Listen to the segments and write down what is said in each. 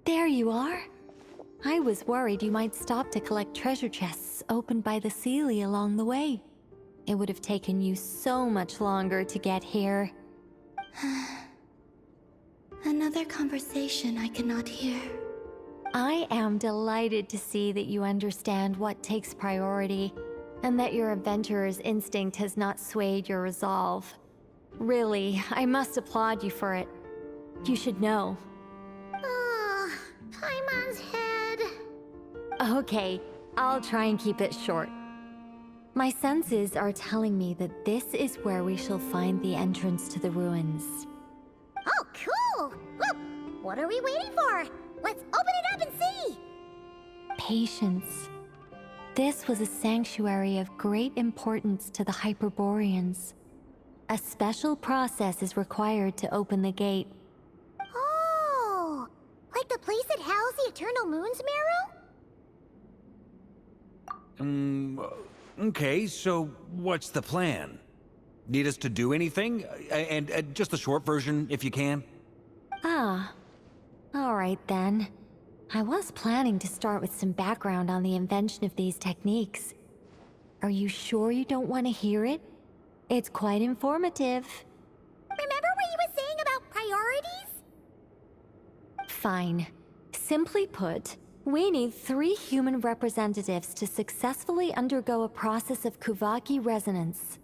There you are. I was worried you might stop to collect treasure chests opened by the Seelie along the way. It would have taken you so much longer to get here. Another conversation I cannot hear. I am delighted to see that you understand what takes priority, and that your adventurer's instinct has not swayed your resolve. Really, I must applaud you for it. You should know. Oh, Paimon's head. Okay, I'll try and keep it short. My senses are telling me that this is where we shall find the entrance to the ruins. Oh, cool! Well, what are we waiting for? Let's open it up and see! Patience. This was a sanctuary of great importance to the Hyperboreans. A special process is required to open the gate. Oh, like the place that housed the Eternal Moon's marrow? Okay, so what's the plan? Need us to do anything? And just the short version, if you can. Ah, all right then. I was planning to start with some background on the invention of these techniques. Are you sure you don't want to hear it? It's quite informative. Remember what you were saying about priorities? Fine. Simply put, we need 3 human representatives to successfully undergo a process of Kuvaki resonance.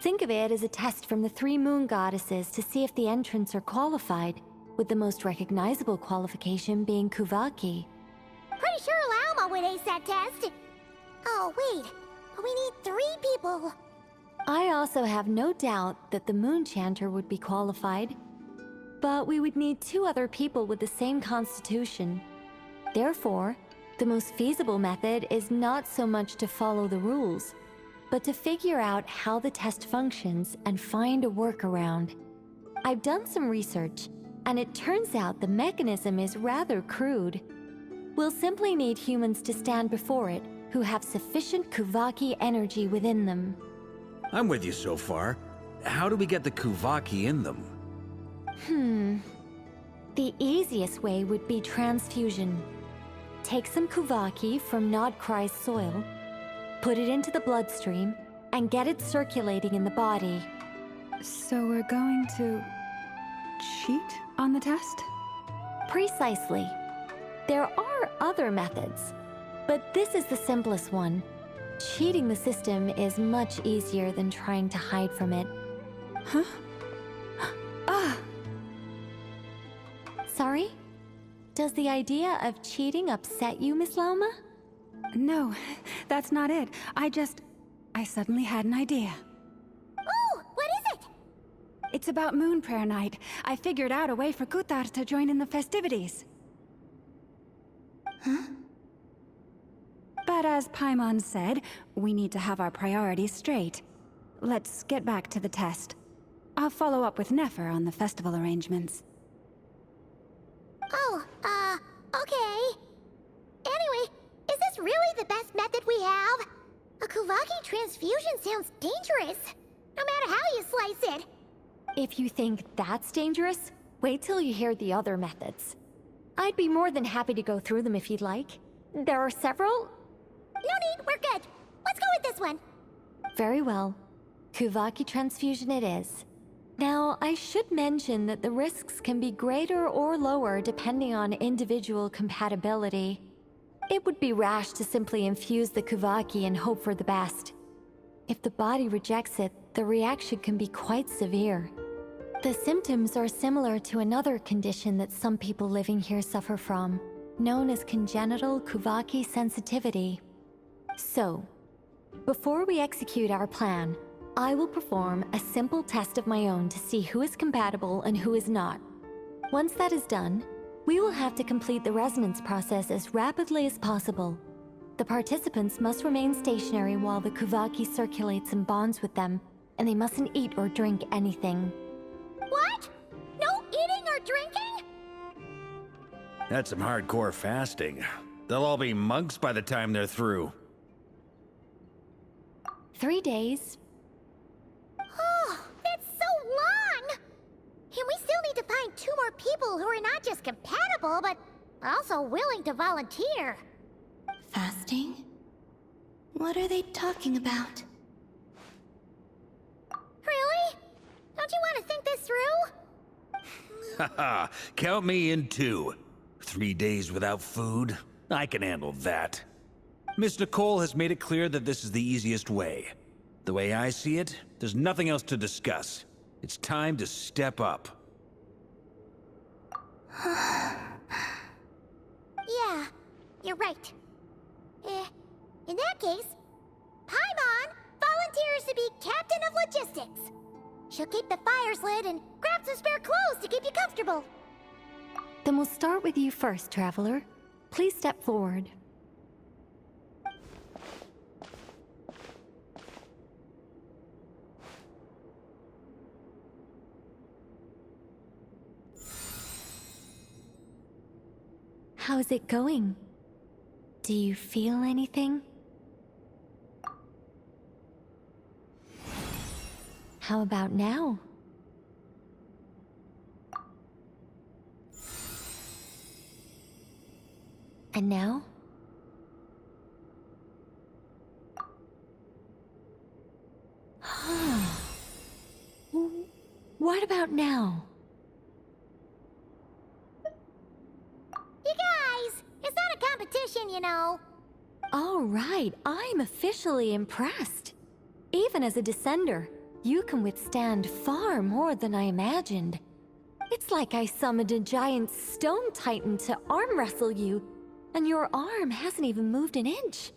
Think of it as a test from the 3 moon goddesses to see if the entrants are qualified, with the most recognizable qualification being Kuvaki. Pretty sure Lauma would ace that test. Oh, wait. But we need 3 people. I also have no doubt that the Moon Chanter would be qualified. But we would need 2 other people with the same constitution. Therefore, the most feasible method is not so much to follow the rules, but to figure out how the test functions and find a workaround. I've done some research, and it turns out the mechanism is rather crude. We'll simply need humans to stand before it who have sufficient Kuvaki energy within them. I'm with you so far. How do we get the Kuvaki in them? The easiest way would be transfusion. Take some Kuvaki from Nod-Krai's soil, put it into the bloodstream, and get it circulating in the body. So we're going to cheat on the test? Precisely. There are other methods, but this is the simplest one. Cheating the system is much easier than trying to hide from it. Huh? Ah! Sorry? Does the idea of cheating upset you, Miss Lauma? No, that's not it. I suddenly had an idea. Ooh, what is it? It's about Moon Prayer Night. I figured out a way for Kutar to join in the festivities. Huh? But as Paimon said, we need to have our priorities straight. Let's get back to the test. I'll follow up with Nefer on the festival arrangements. Oh, okay. Anyway, is this really the best method we have? A Kuvaki transfusion sounds dangerous, no matter how you slice it. If you think that's dangerous, wait till you hear the other methods. I'd be more than happy to go through them if you'd like. There are several. No need, we're good. Let's go with this one. Very well. Kuvaki transfusion it is. Now, I should mention that the risks can be greater or lower depending on individual compatibility. It would be rash to simply infuse the Kuvaki and hope for the best. If the body rejects it, the reaction can be quite severe. The symptoms are similar to another condition that some people living here suffer from, known as congenital Kuvaki sensitivity. So, before we execute our plan, I will perform a simple test of my own to see who is compatible and who is not. Once that is done, we will have to complete the resonance process as rapidly as possible. The participants must remain stationary while the Kuvaki circulates and bonds with them, and they mustn't eat or drink anything. What? No eating or drinking? That's some hardcore fasting. They'll all be monks by the time they're through. 3 days. Oh, that's so long! And we still need to find 2 more people who are not just compatible, but Also willing to volunteer. Fasting? What are they talking about? Really? Don't you want to think this through? Haha, count me in too. 3 days without food? I can handle that. Miss Nicole has made it clear that this is the easiest way. The way I see it, there's nothing else to discuss. It's time to step up. Yeah, you're right. In that case, Paimon volunteers to be Captain of Logistics. She'll keep the fires lit and grab some spare clothes to keep you comfortable. Then we'll start with you first, Traveler. Please step forward. How's it going? Do you feel anything? How about now? And now? What about now? You guys, it's not a competition, you know. All right, I'm officially impressed. Even as a descender, you can withstand far more than I imagined. It's like I summoned a giant stone titan to arm wrestle you, and your arm hasn't even moved an inch.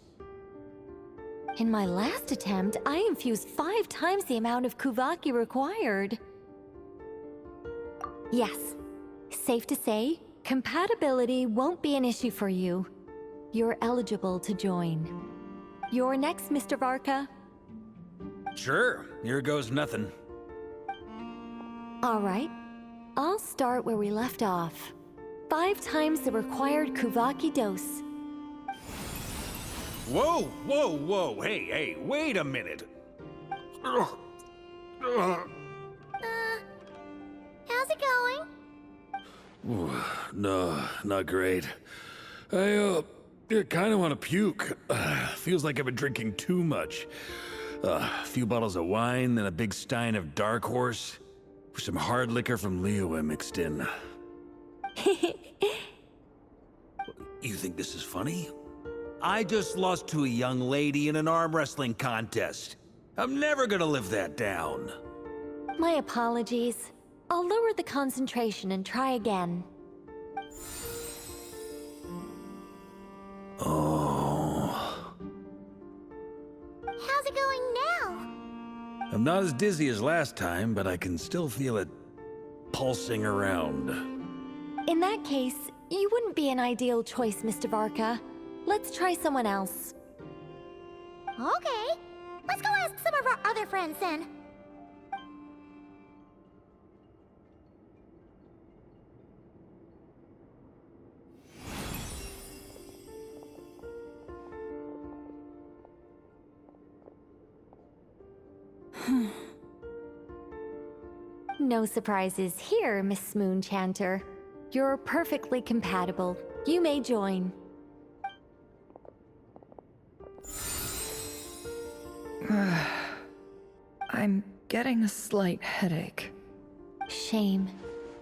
In my last attempt, I infused 5 times the amount of Kuvaki required. Yes, safe to say, compatibility won't be an issue for you. You're eligible to join. You're next, Mr. Varka. Sure, here goes nothing. All right, I'll start where we left off. 5 times the required Kuvaki dose. Whoa, whoa, whoa, hey, wait a minute. How's it going? No, not great. I kind of want to puke. Feels like I've been drinking too much. A few bottles of wine, then a big stein of Dark Horse. Some hard liquor from Liyue mixed in. You think this is funny? I just lost to a young lady in an arm wrestling contest. I'm never gonna live that down. My apologies. I'll lower the concentration and try again. Oh. How's it going now? I'm not as dizzy as last time, but I can still feel it pulsing around. In that case, you wouldn't be an ideal choice, Mr. Varka. Let's try someone else. Okay, let's go ask some of our other friends then. No surprises here, Miss Moonchanter. You're perfectly compatible. You may join. I'm getting a slight headache. Shame.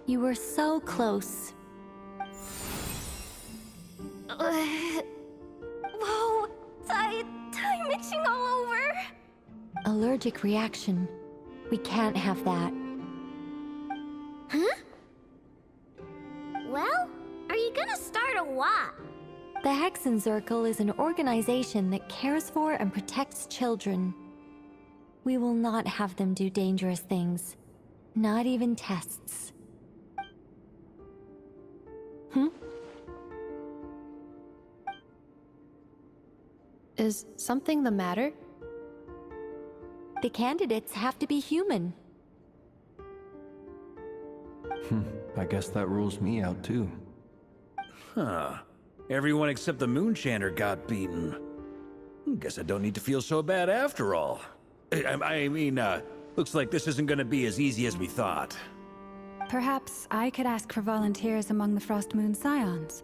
You were so close. Whoa, I'm itching all over. Allergic reaction. We can't have that. Huh? Well, are you gonna start a what? The Hexenzirkel is an organization that cares for and protects children. We will not have them do dangerous things. Not even tests. Is something the matter? The candidates have to be human. I guess that rules me out too. Huh. Everyone except the Moonchanter got beaten. Guess I don't need to feel so bad after all. I mean, looks like this isn't gonna be as easy as we thought. Perhaps I could ask for volunteers among the Frost Moon Scions.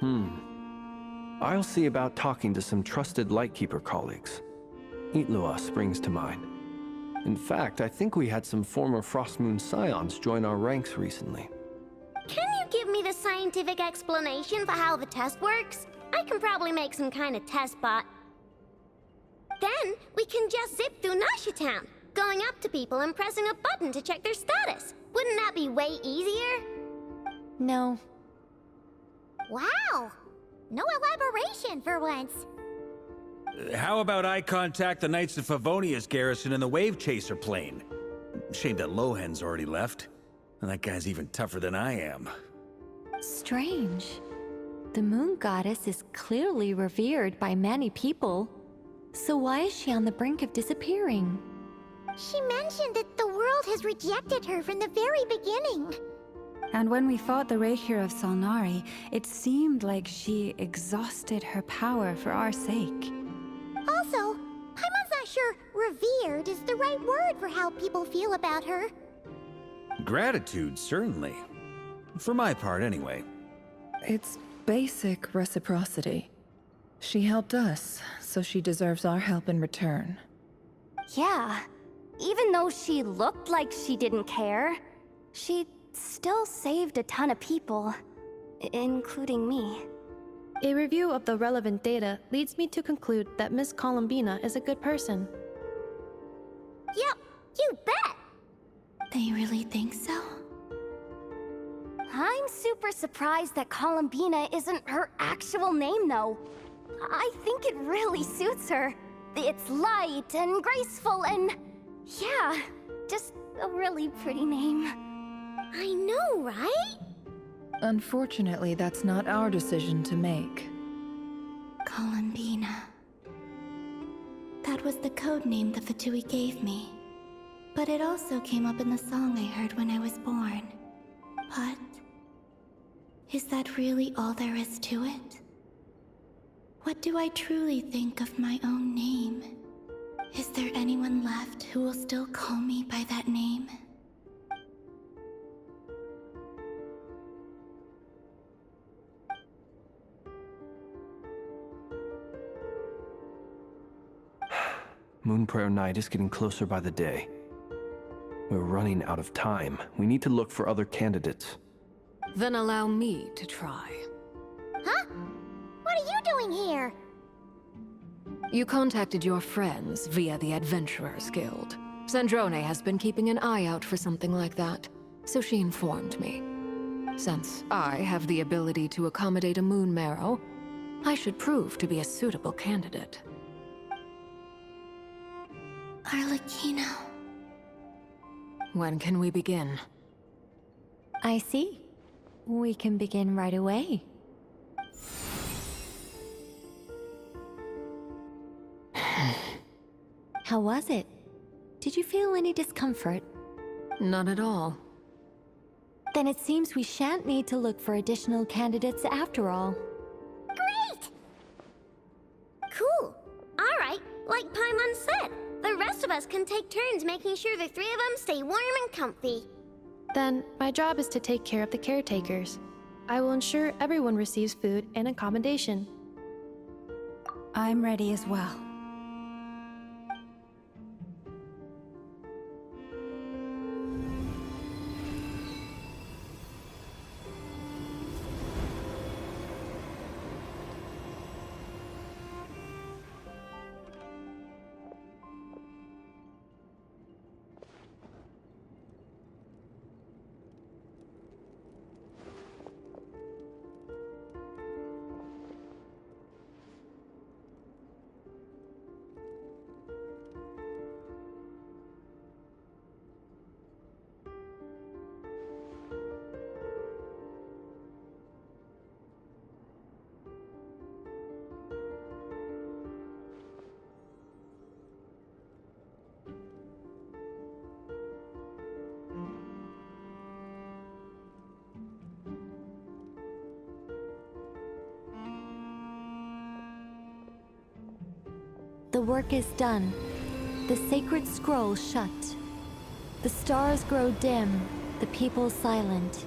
I'll see about talking to some trusted Lightkeeper colleagues. Itlua springs to mind. In fact, I think we had some former Frostmoon Scions join our ranks recently. Can you give me the scientific explanation for how the test works? I can probably make some kind of test bot. Then we can just zip through Nasha Town, going up to people and pressing a button to check their status. Wouldn't that be way easier? No. Wow! No elaboration for once. How about I contact the Knights of Favonia's garrison in the Wave Chaser plane? Shame that Lohan's already left. And that guy's even tougher than I am. Strange. The moon goddess is clearly revered by many people. So why is she on the brink of disappearing? She mentioned that the world has rejected her from the very beginning. And when we fought the Reikir of Solnari, it seemed like she exhausted her power for our sake. Also, Paimon's not sure revered is the right word for how people feel about her. Gratitude, certainly. For my part, anyway. It's basic reciprocity. She helped us, so she deserves our help in return. Yeah. Even though she looked like she didn't care, she still saved a ton of people, including me. A review of the relevant data leads me to conclude that Miss Columbina is a good person. Yep, you bet! They really think so? I'm super surprised that Columbina isn't her actual name, though. I think it really suits her. It's light and graceful and... yeah, just a really pretty name. I know, right? Unfortunately, that's not our decision to make. Columbina. That was the code name the Fatui gave me. But it also came up in the song I heard when I was born. But... is that really all there is to it? What do I truly think of my own name? Is there anyone left who will still call me by that name? Moon Prayer Night is getting closer by the day. We're running out of time. We need to look for other candidates. Then allow me to try. Huh? What are you doing here? You contacted your friends via the Adventurers Guild. Sandrone has been keeping an eye out for something like that, so she informed me. Since I have the ability to accommodate a moon marrow, I should prove to be a suitable candidate. Arlecchino. When can we begin? I see. We can begin right away. How was it? Did you feel any discomfort? Not at all. Then it seems we shan't need to look for additional candidates after all. Great! Cool. Alright, like Paimon said, the rest of us can take turns making sure the three of them stay warm and comfy. Then, my job is to take care of the caretakers. I will ensure everyone receives food and accommodation. I'm ready as well. The work is done. The sacred scroll shut. The stars grow dim, the people silent.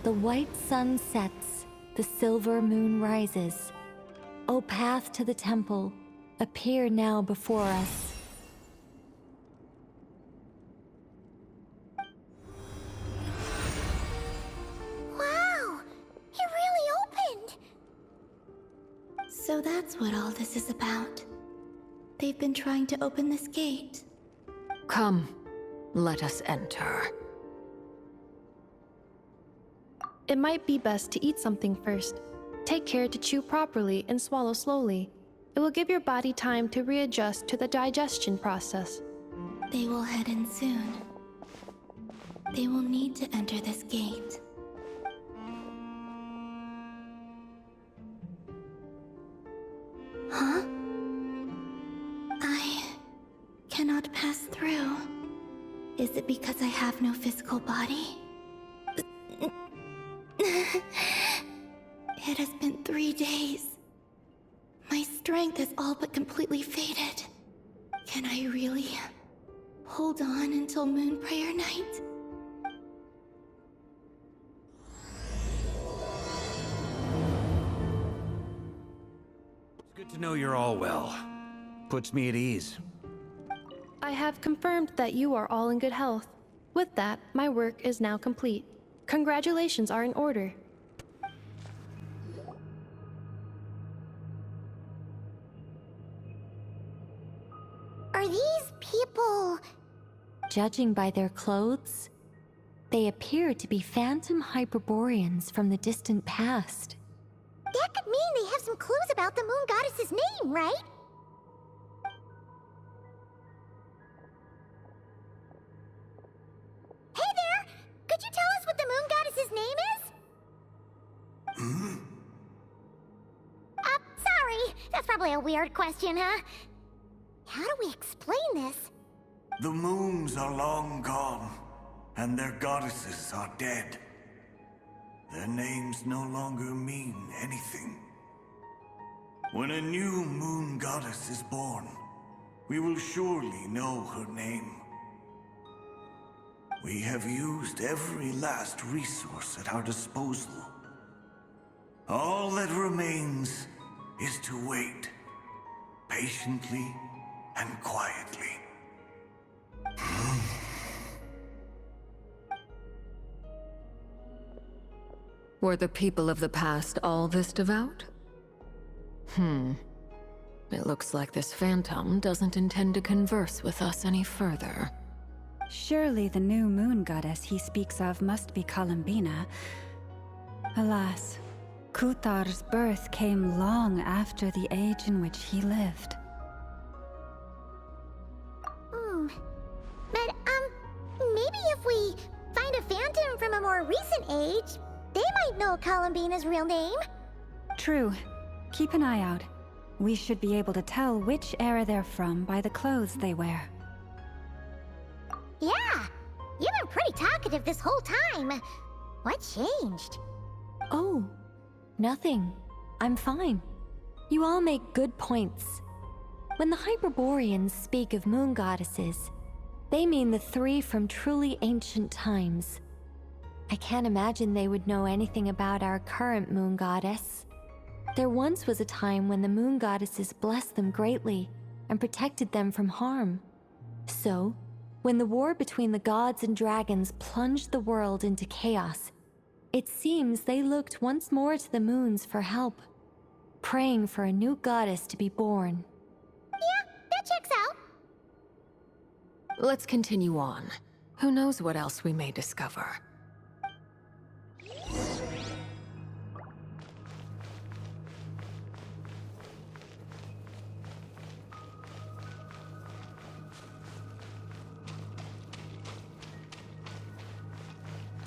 The white sun sets, the the silver moon rises. O path to the temple, appear now before us. Wow! It really opened! So that's what all this is about. They've been trying to open this gate. Come, let us enter. It might be best to eat something first. Take care to chew properly and swallow slowly. It will give your body time to readjust to the digestion process. They will head in soon. They will need to enter this gate. Huh? I cannot pass through. Is it because I have no physical body? It has been 3 days. My strength is all but completely faded. Can I really hold on until Moon Prayer Night? It's good to know you're all well. Puts me at ease. I have confirmed that you are all in good health. With that, my work is now complete. Congratulations are in order. Are these people... Judging by their clothes, they appear to be phantom Hyperboreans from the distant past. That could mean they have some clues about the moon goddess's name, right? Hey there! Could you tell us what the moon goddess's name is? Sorry. That's probably a weird question, huh? How do we explain this? The moons are long gone, and their goddesses are dead. Their names no longer mean anything. When a new moon goddess is born, we will surely know her name. We have used every last resource at our disposal. All that remains is to wait, patiently and quietly. Were the people of the past all this devout? It looks like this phantom doesn't intend to converse with us any further. Surely the new moon goddess he speaks of must be Columbina. Alas, Kuthar's birth came long after the age in which he lived. But, maybe if we find a phantom from a more recent age, they might know Columbina's real name. True. Keep an eye out. We should be able to tell which era they're from by the clothes they wear. Yeah, you've been pretty talkative this whole time. What changed? Oh, nothing. I'm fine. You all make good points. When the Hyperboreans speak of moon goddesses, they mean the 3 from truly ancient times. I can't imagine they would know anything about our current moon goddess. There once was a time when the moon goddesses blessed them greatly and protected them from harm. So, when the war between the gods and dragons plunged the world into chaos, it seems they looked once more to the moons for help, praying for a new goddess to be born. Yeah, that checks out. Let's continue on. Who knows what else we may discover?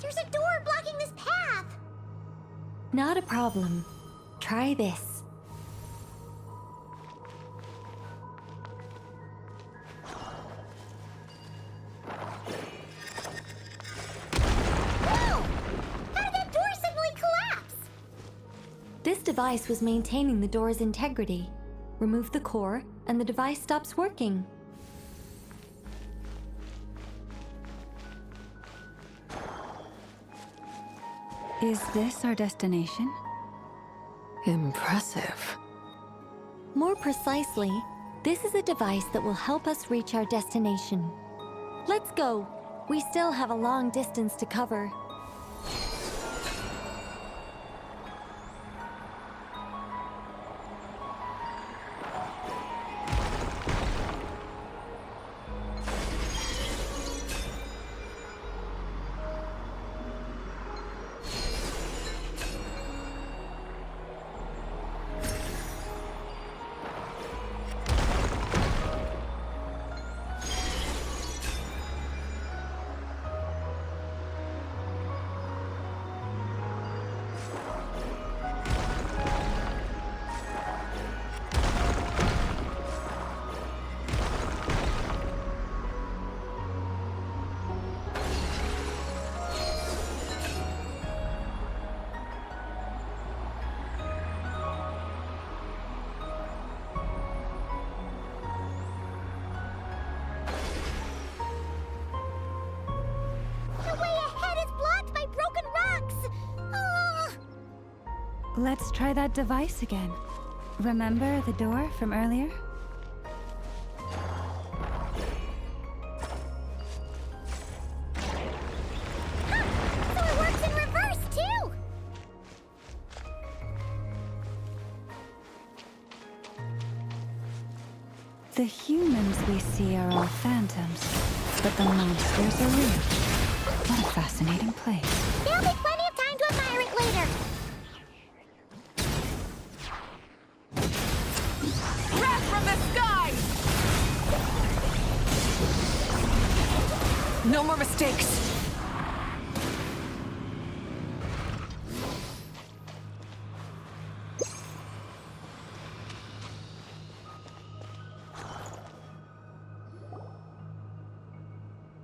There's a door blocking this path. Not a problem. Try this. Whoa! How did that door suddenly collapse? This device was maintaining the door's integrity. Remove the core, and the device stops working. Is this our destination? Impressive. More precisely, this is a device that will help us reach our destination. Let's go. We still have a long distance to cover. Let's try that device again. Remember the door from earlier? So it works in reverse, too! The humans we see are all phantoms, but the monsters are real. What a fascinating place. There'll be plenty of time to admire it later. From the sky! No more mistakes.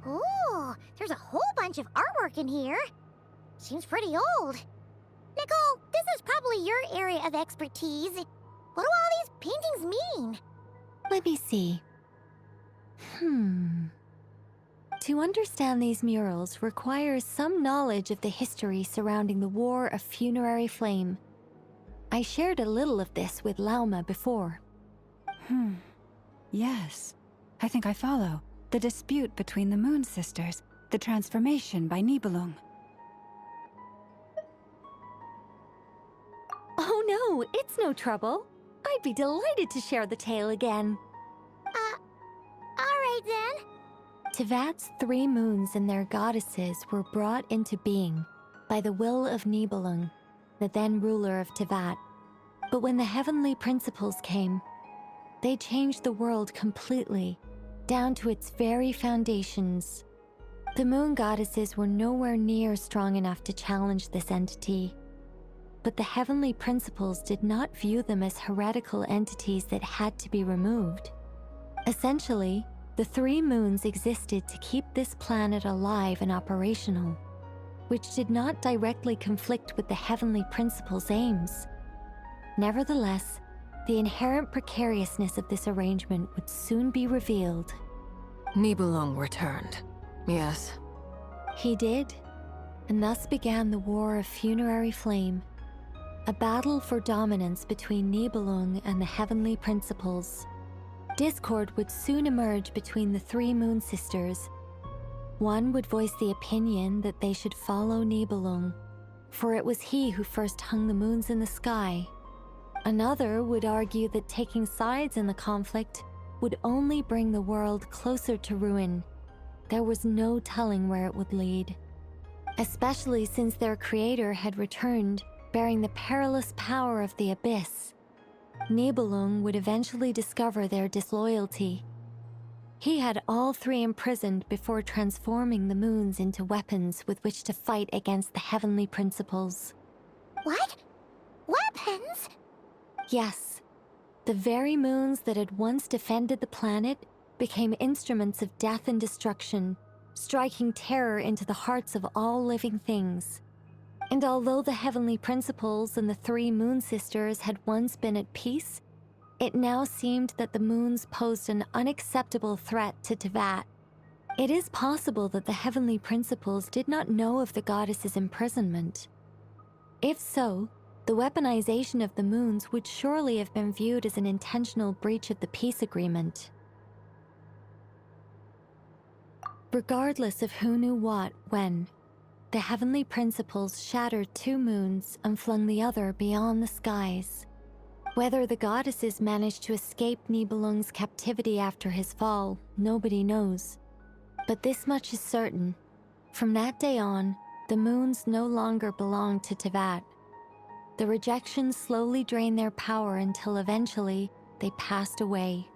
Ooh, there's a whole bunch of artwork in here. Seems pretty old. Nicole, this is probably your area of expertise. What do all these paintings mean? Let me see. To understand these murals requires some knowledge of the history surrounding the War of Funerary Flame. I shared a little of this with Lauma before. Yes, I think I follow. The dispute between the Moon Sisters, the transformation by Nibelung. Oh no, it's no trouble. I'd be delighted to share the tale again. Alright then. Tevat's 3 moons and their goddesses were brought into being by the will of Nibelung, the then ruler of Tevat. But when the heavenly principles came, they changed the world completely, down to its very foundations. The moon goddesses were nowhere near strong enough to challenge this entity. But the heavenly principles did not view them as heretical entities that had to be removed. Essentially, the 3 moons existed to keep this planet alive and operational, which did not directly conflict with the heavenly principles' aims. Nevertheless, the inherent precariousness of this arrangement would soon be revealed. Nibelung returned. Yes. He did, and thus began the War of Funerary Flame, a battle for dominance between Nibelung and the heavenly principles. Discord would soon emerge between the 3 Moon Sisters. One would voice the opinion that they should follow Nibelung, for it was he who first hung the moons in the sky. Another would argue that taking sides in the conflict would only bring the world closer to ruin. There was no telling where it would lead, especially since their creator had returned, bearing the perilous power of the abyss. Nibelung would eventually discover their disloyalty. He had all 3 imprisoned before transforming the moons into weapons with which to fight against the heavenly principles. What? Weapons? Yes. The very moons that had once defended the planet became instruments of death and destruction, striking terror into the hearts of all living things. And although the heavenly principles and the 3 Moon Sisters had once been at peace, it now seemed that the moons posed an unacceptable threat to Tevat. It is possible that the heavenly principles did not know of the goddess's imprisonment. If so, the weaponization of the moons would surely have been viewed as an intentional breach of the peace agreement. Regardless of who knew what, when, the heavenly principles shattered 2 moons and flung the other beyond the skies. Whether the goddesses managed to escape Nibelung's captivity after his fall, nobody knows. But this much is certain. From that day on, the moons no longer belonged to Teyvat. The rejections slowly drained their power until eventually they passed away.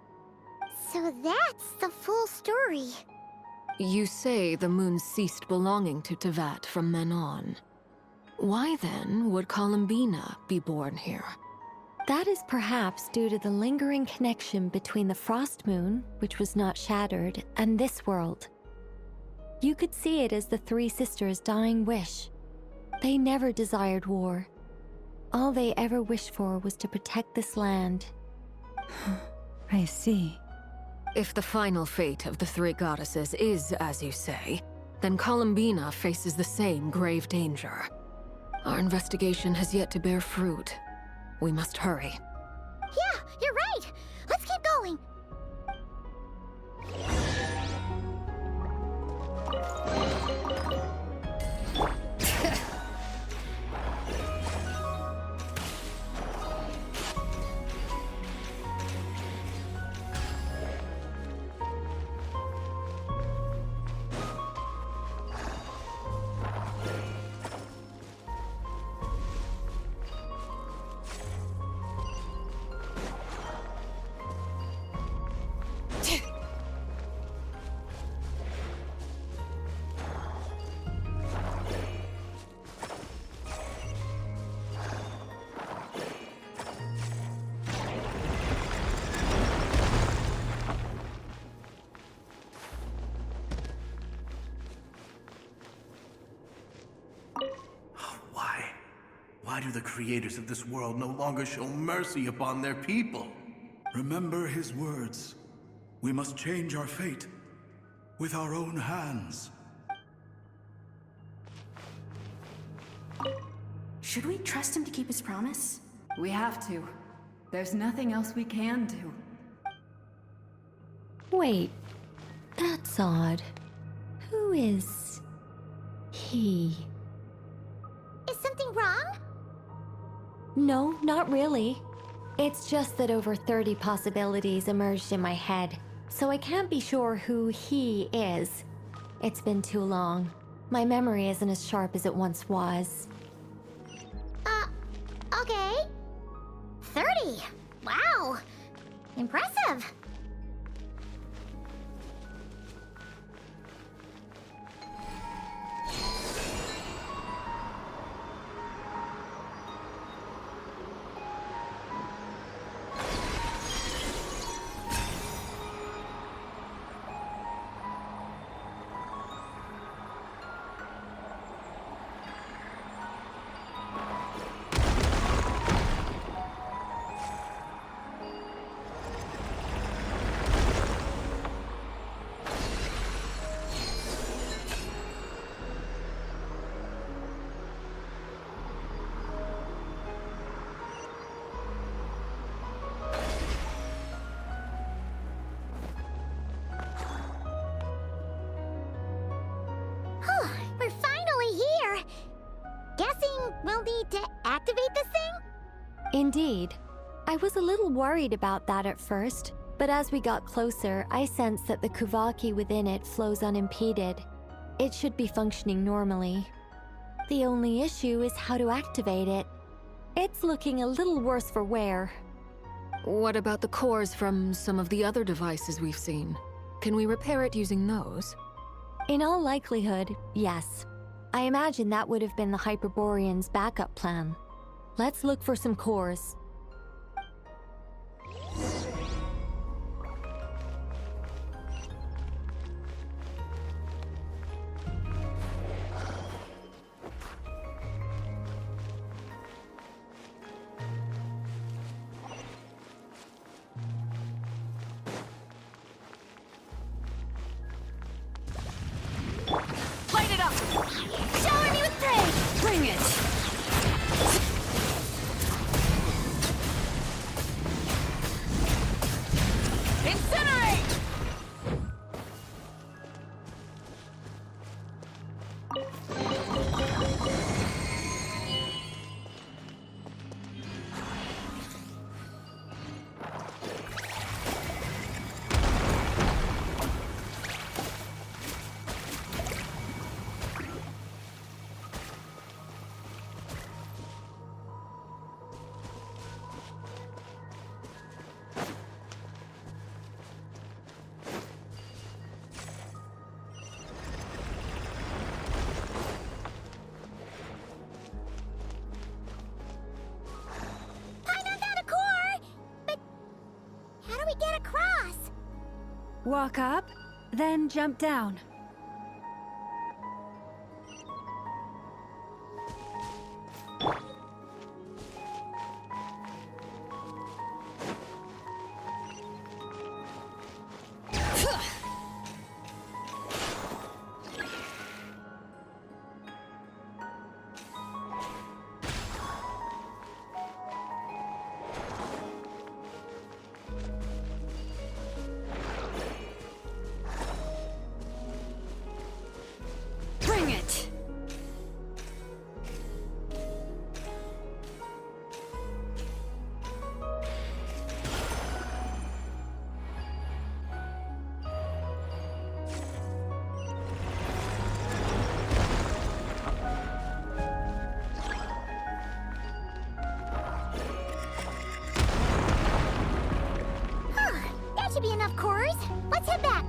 So that's the full story. You say the moon ceased belonging to Teyvat from then on. Why then would Columbina be born here? That is perhaps due to the lingering connection between the Frost Moon, which was not shattered, and this world. You could see it as the 3 sisters' dying wish. They never desired war. All they ever wished for was to protect this land. I see. If the final fate of the 3 goddesses is as you say, then Columbina faces the same grave danger. Our investigation has yet to bear fruit. We must hurry. Yeah, you're right. Let's keep going. Why do the creators of this world no longer show mercy upon their people? Remember his words. We must change our fate with our own hands. Should we trust him to keep his promise? We have to. There's nothing else we can do. Wait, that's odd. Who is he? Is something wrong? No, not really. It's just that over 30 possibilities emerged in my head, so I can't be sure who he is. It's been too long. My memory isn't as sharp as it once was. Okay. 30. Wow. Impressive. We're finally here. Guessing we'll need to activate this thing? Indeed. I was a little worried about that at first, but as we got closer, I sensed that the Kuvaki within it flows unimpeded. It should be functioning normally. The only issue is how to activate it. It's looking a little worse for wear. What about the cores from some of the other devices we've seen? Can we repair it using those? In all likelihood, yes. I imagine that would have been the Hyperborean's backup plan. Let's look for some cores. Light it up! Shower me with praise! Bring it! Walk up, then jump down. Bring it! That should be enough cores. Let's head back.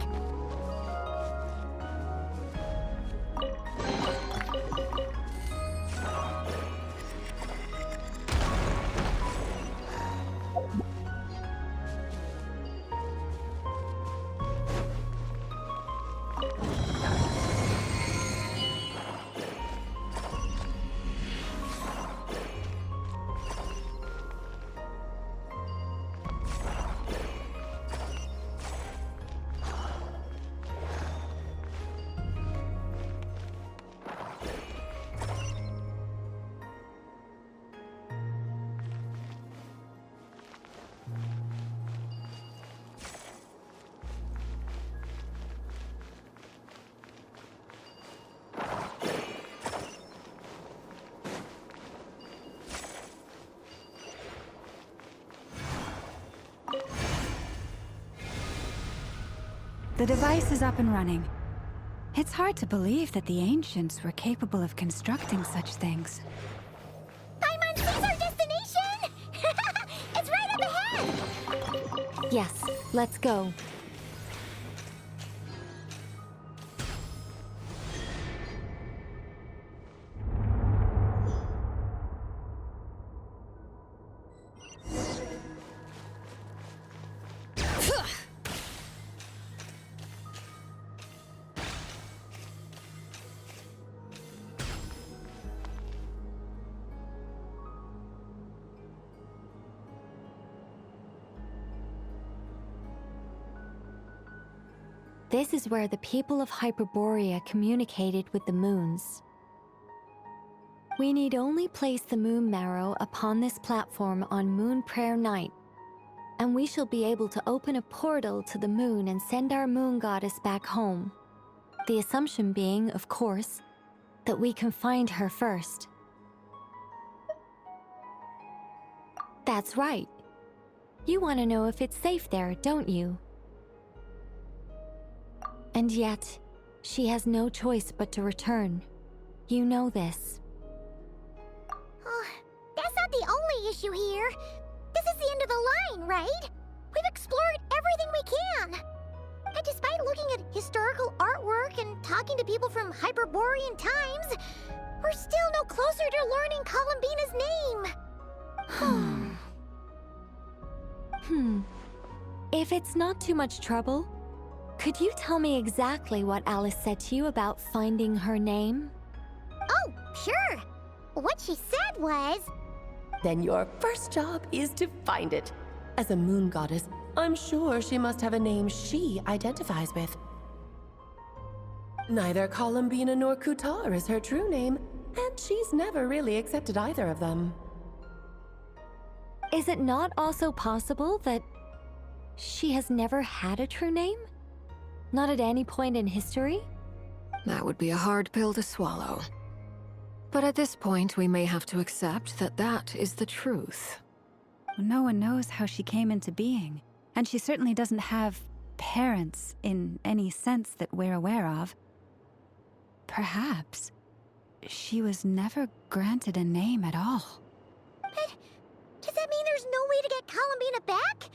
The device is up and running. It's hard to believe that the ancients were capable of constructing such things. Paimon sees our destination! It's right up ahead! Yes, let's go. This is where the people of Hyperborea communicated with the moons. We need only place the moon marrow upon this platform on Moon Prayer Night, and we shall be able to open a portal to the moon and send our moon goddess back home. The assumption being, of course, that we can find her first. That's right. You want to know if it's safe there, don't you? And yet, she has no choice but to return. You know this. That's not the only issue here. This is the end of the line, right? We've explored everything we can. And despite looking at historical artwork and talking to people from Hyperborean times, we're still no closer to learning Columbina's name. If it's not too much trouble, could you tell me exactly what Alice said to you about finding her name? Oh, sure. What she said was... Then your first job is to find it. As a moon goddess, I'm sure she must have a name she identifies with. Neither Columbina nor Kutar is her true name, and she's never really accepted either of them. Is it not also possible that she has never had a true name? Not at any point in history? That would be a hard pill to swallow. But at this point, we may have to accept that that is the truth. No one knows how she came into being, and she certainly doesn't have parents in any sense that we're aware of. Perhaps she was never granted a name at all. But does that mean there's no way to get Columbina back?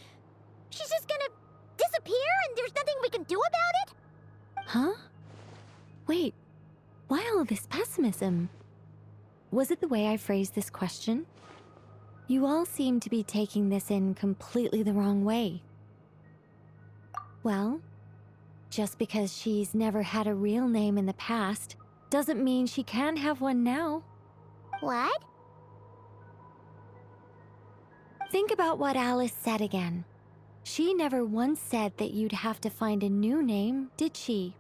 She's just gonna disappear and there's nothing we can do about it? Huh? Wait, why all this pessimism? Was it the way I phrased this question? You all seem to be taking this in completely the wrong way. Well, Just because she's never had a real name in the past doesn't mean she can't have one now. What? Think about what Alice said again. She never once said that you'd have to find a new name, did she?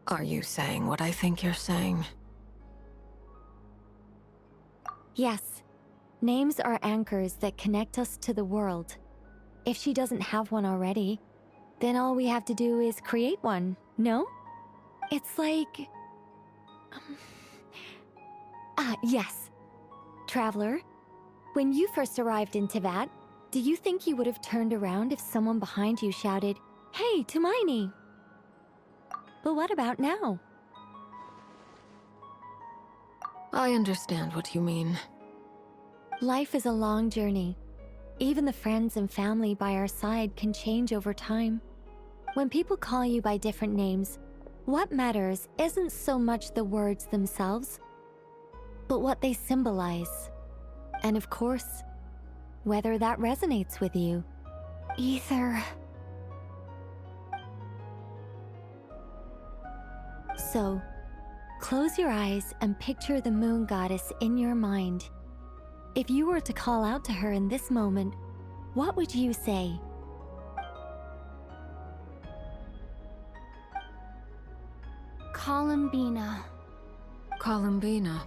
Are you saying what I think you're saying? Yes. Names are anchors that connect us to the world. If she doesn't have one already, then all we have to do is create one, no? It's like... yes. Traveler, when you first arrived in Teyvat, do you think you would have turned around if someone behind you shouted, "Hey, Tumaini"? But what about now? I understand what you mean. Life is a long journey. Even the friends and family by our side can change over time. When people call you by different names, what matters isn't so much the words themselves, but what they symbolize. And of course, whether that resonates with you. Ether. So, close your eyes and picture the moon goddess in your mind. If you were to call out to her in this moment, what would you say? Columbina. Columbina.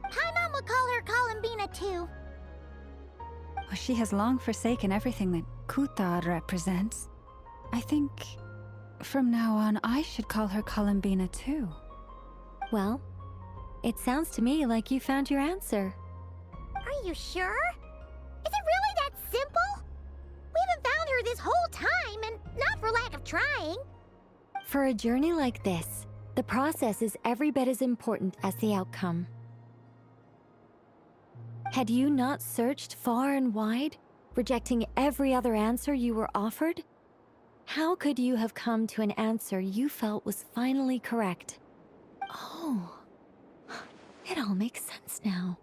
Paimon would call her Columbina too. Well, she has long forsaken everything that Kutar represents. I think from now on I should call her Columbina too. Well, it sounds to me like you found your answer. Are you sure? Is it really that simple? We haven't found her this whole time, and not for lack of trying. For a journey like this, the process is every bit as important as the outcome. Had you not searched far and wide, rejecting every other answer you were offered? How could you have come to an answer you felt was finally correct? Oh, it all makes sense now.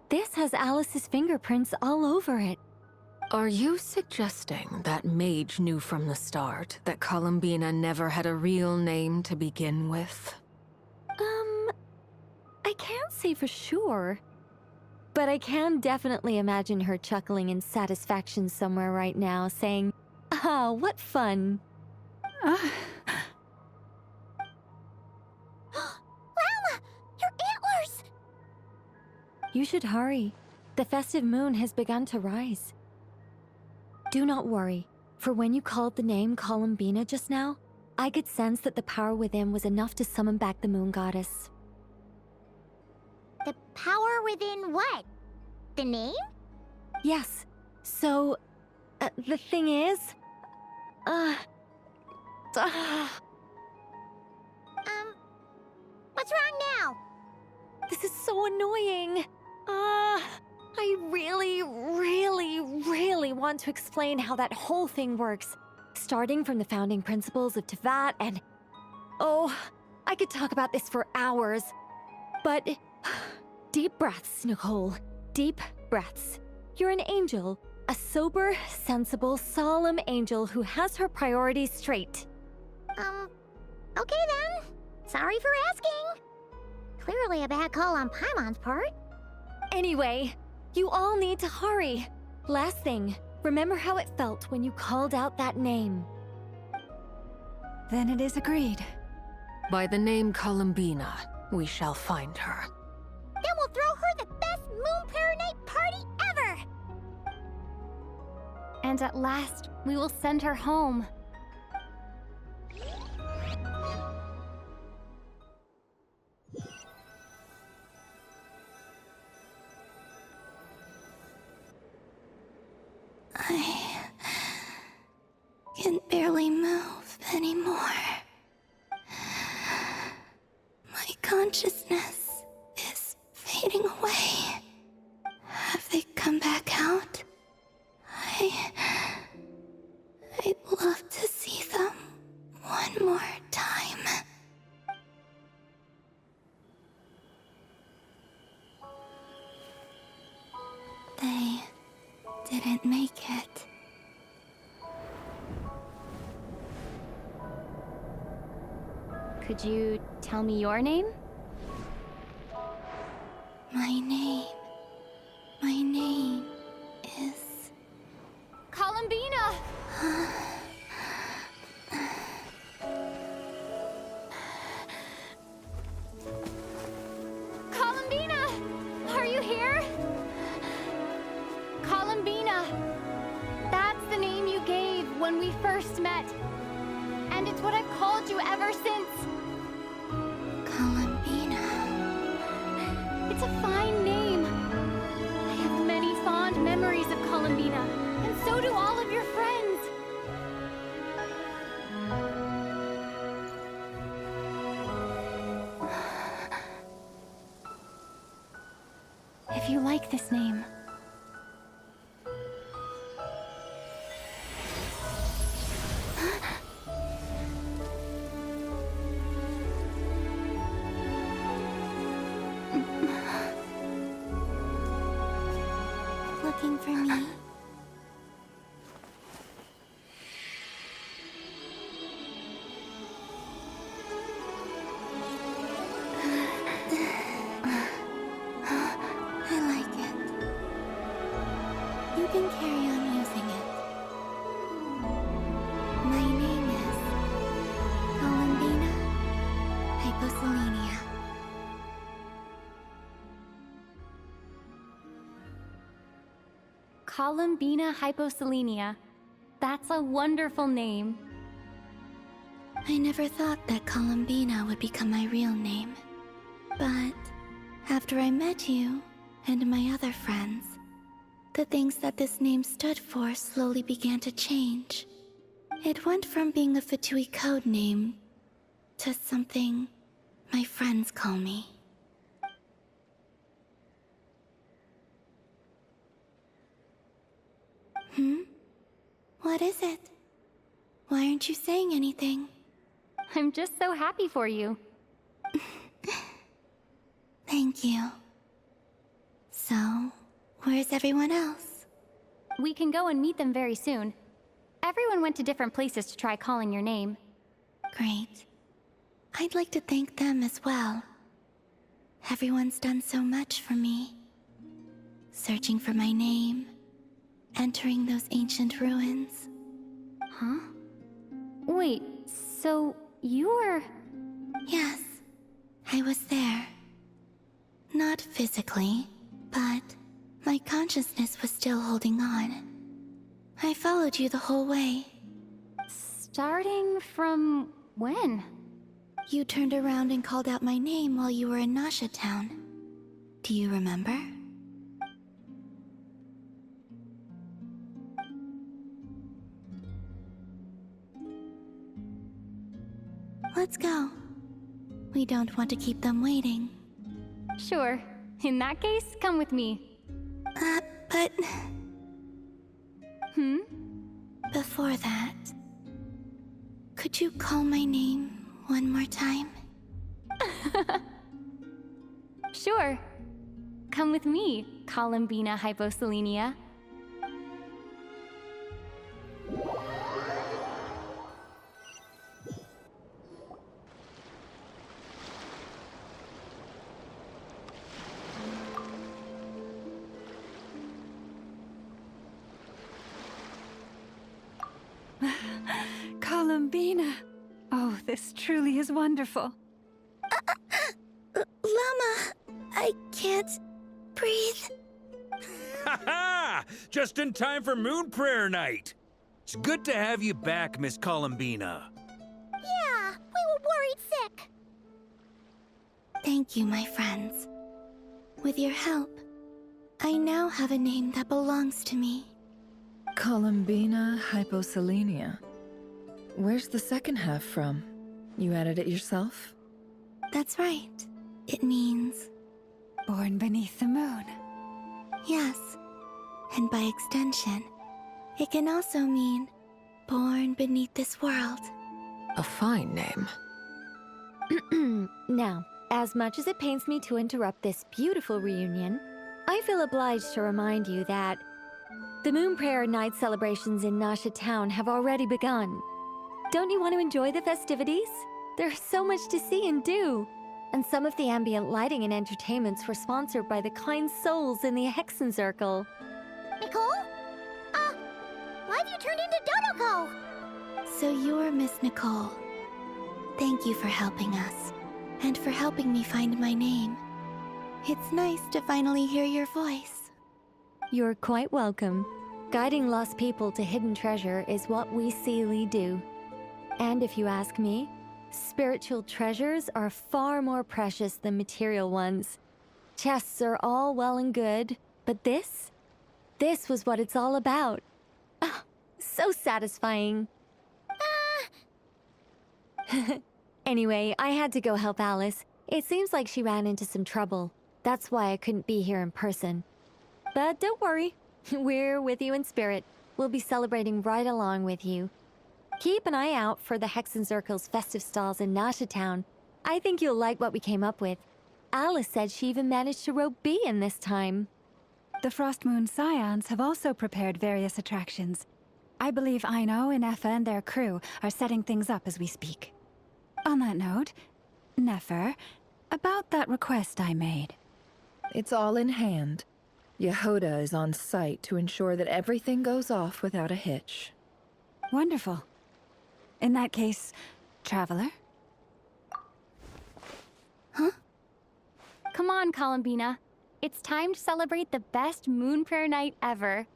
This has Alice's fingerprints all over it. Are you suggesting that mage knew from the start that Columbina never had a real name to begin with? I can't say for sure. But I can definitely imagine her chuckling in satisfaction somewhere right now, saying, "Ah, what fun." Lalma! Your antlers! You should hurry. The festive moon has begun to rise. Do not worry, for when you called the name Columbina just now, I could sense that the power within was enough to summon back the moon goddess. The power within what? The name? Yes. So, the thing is... What's wrong now? This is so annoying. I really want to explain how that whole thing works. Starting from the founding principles of Teyvat and... Oh, I could talk about this for hours. But... Deep breaths, Nicole. Deep breaths. You're an angel. A sober, sensible, solemn angel who has her priorities straight. Okay then. Sorry for asking. Clearly a bad call on Paimon's part. Anyway, you all need to hurry. Last thing, remember how it felt when you called out that name. Then it is agreed. By the name Columbina, we shall find her. Then we'll throw her the best Moon Pair Night party ever! And at last, we will send her home. I can barely move anymore. My consciousness is fading away. Have they come back out? I'd love to see them one more time. They didn't make it. Could you tell me your name? My name is... Columbina! Columbina! Are you here? Columbina! That's the name you gave when we first met. And it's what I've called you ever since. Columbina. It's a fine name. I have many fond memories of Columbina, and so do all of your friends. If you like this name, looking for me? I like it. You can carry on using it. My name is Columbina Hyposelenia. Columbina Hyposelenia. That's a wonderful name. I never thought that Columbina would become my real name. But after I met you and my other friends, the things that this name stood for slowly began to change. It went from being a F2P code name to something my friends call me. What is it? Why aren't you saying anything? I'm just so happy for you. Thank you. So, where's everyone else? We can go and meet them very soon. Everyone went to different places to try calling your name. Great. I'd like to thank them as well. Everyone's done so much for me. Searching for my name, entering those ancient ruins. Huh? Wait, so you were... Yes, I was there. Not physically, but my consciousness was still holding on. I followed you the whole way. Starting from when? You turned around and called out my name while you were in Nasha Town. Do you remember? Let's go. We don't want to keep them waiting. Sure. In that case, come with me. But... Hmm? Before that... Could you call my name one more time? Sure. Come with me, Columbina Hyposelenia. Columbina! Oh, this truly is wonderful. Llama! I can't breathe. Ha ha! Just in time for Moon Prayer Night! It's good to have you back, Miss Columbina. Yeah, we were worried sick. Thank you, my friends. With your help, I now have a name that belongs to me. Columbina Hyposelenia. Where's the second half from? You added it yourself? That's right. It means... Born beneath the moon. Yes. And by extension, it can also mean born beneath this world. A fine name. Now, as much as it pains me to interrupt this beautiful reunion, I feel obliged to remind you that the Moon Prayer Night celebrations in Nasha Town have already begun. Don't you want to enjoy the festivities? There's so much to see and do. And some of the ambient lighting and entertainments were sponsored by the kind souls in the Hexen Circle. Nicole? Why have you turned into Dodoko? So you're Miss Nicole. Thank you for helping us, and for helping me find my name. It's nice to finally hear your voice. You're quite welcome. Guiding lost people to hidden treasure is what we Seelie do. And if you ask me, spiritual treasures are far more precious than material ones. Chests are all well and good, but this was what it's all about. Ah, so satisfying. Anyway, I had to go help Alice. It seems like she ran into some trouble. That's why I couldn't be here in person. But don't worry, we're with you in spirit. We'll be celebrating right along with you. Keep an eye out for the Hexen Circle's festive stalls in Nasha Town. I think you'll like what we came up with. Alice said she even managed to rope B in this time. The Frost Moon Scions have also prepared various attractions. I believe Aino, Nefer, and their crew are setting things up as we speak. On that note, Nefer, about that request I made. It's all in hand. Yehoda is on site to ensure that everything goes off without a hitch. Wonderful. In that case, Traveler? Huh? Come on, Columbina. It's time to celebrate the best moon prayer night ever.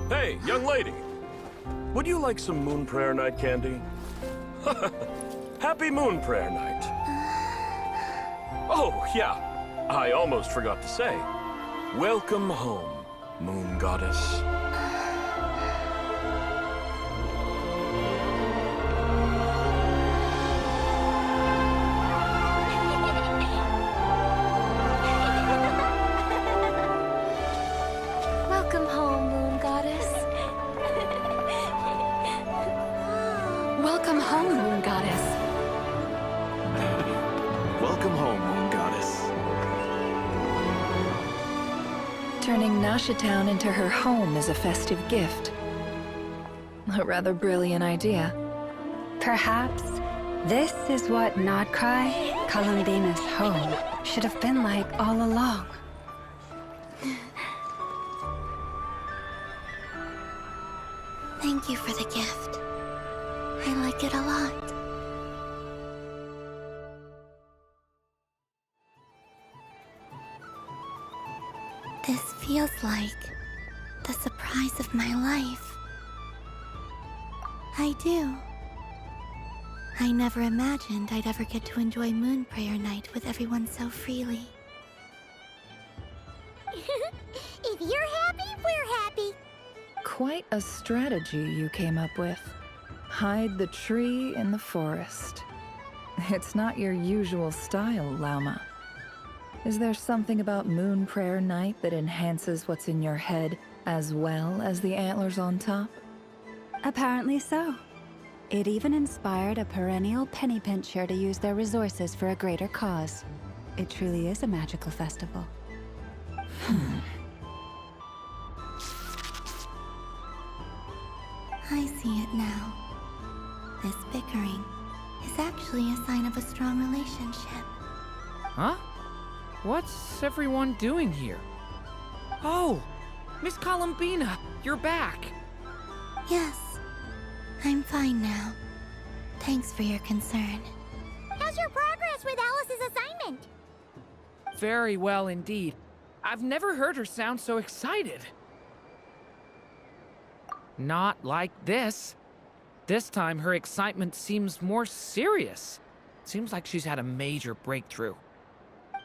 Hey, young lady. Would you like some moon prayer night candy? Happy moon prayer night. Oh, yeah. I almost forgot to say. Welcome home, moon goddess. Welcome home, Moon Goddess. Welcome home, Moon Goddess. Welcome home, moon goddess. Turning Nasha Town into her home is a festive gift. A rather brilliant idea. Perhaps this is what Nod-Krai, Columbina's home, should have been like all along. Thank you for the gift. I like it a lot. This feels like the surprise of my life. I do. I never imagined I'd ever get to enjoy Moon Prayer Night with everyone so freely. If you're happy, we're happy. Quite a strategy you came up with. Hide the tree in the forest. It's not your usual style, Lauma. Is there something about Moon Prayer Night that enhances what's in your head as well as the antlers on top? Apparently so. It even inspired a perennial penny pincher to use their resources for a greater cause. It truly is a magical festival. I see it now. This bickering is actually a sign of a strong relationship. Huh? What's everyone doing here? Oh! Miss Columbina, you're back! Yes, I'm fine now. Thanks for your concern. How's your progress with Alice's assignment? Very well indeed. I've never heard her sound so excited. Not like this. This time, her excitement seems more serious. Seems like she's had a major breakthrough.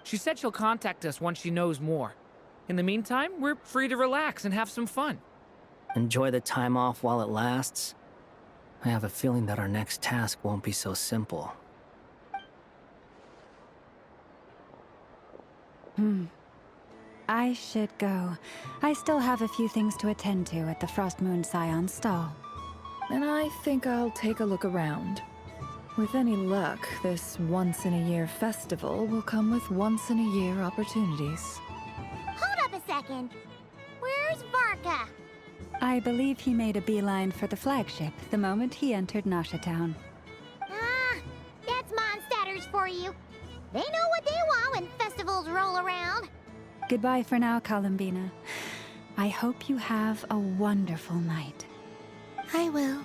She said she'll contact us once she knows more. In the meantime, we're free to relax and have some fun. Enjoy the time off while it lasts. I have a feeling that our next task won't be so simple. I should go. I still have a few things to attend to at the Frost Moon Scion stall. and I think I'll take a look around. With any luck, this once-in-a-year festival will come with once-in-a-year opportunities. Hold up a second. Where's Varka? I believe he made a beeline for the flagship the moment he entered Nasha Town. Ah, that's Mondstadters for you. They know what they want when festivals roll around. Goodbye for now, Columbina. I hope you have a wonderful night. I will.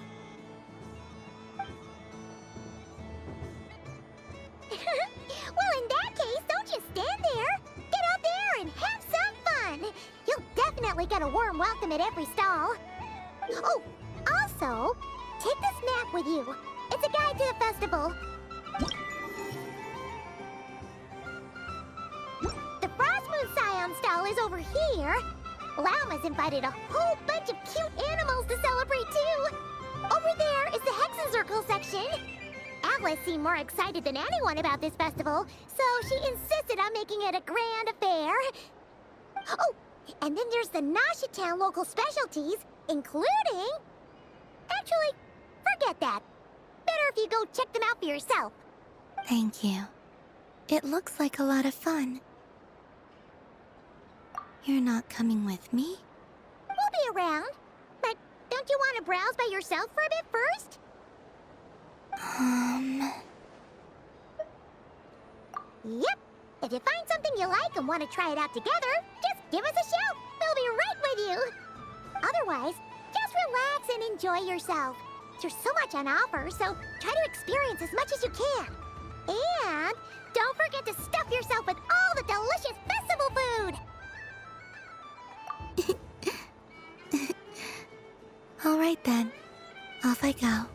Well, in that case, don't just stand there. Get out there and have some fun. You'll definitely get a warm welcome at every stall. Oh, also, take this map with you. It's a guide to the festival. The Frost Moon Scion stall is over here. Lauma's invited a whole bunch of cute animals to celebrate, too. Over there is the Hexen Circle section. Alice seemed more excited than anyone about this festival, so she insisted on making it a grand affair. Oh, and then there's the Nasha Town local specialties, including... Actually, forget that. Better if you go check them out for yourself. Thank you. It looks like a lot of fun. You're not coming with me? We'll be around. But don't you want to browse by yourself for a bit first? Yep. If you find something you like and want to try it out together, just give us a shout. We'll be right with you. Otherwise, just relax and enjoy yourself. There's so much on offer, so try to experience as much as you can. And don't forget to stuff yourself with all the delicious festival food. All right then. Off I go.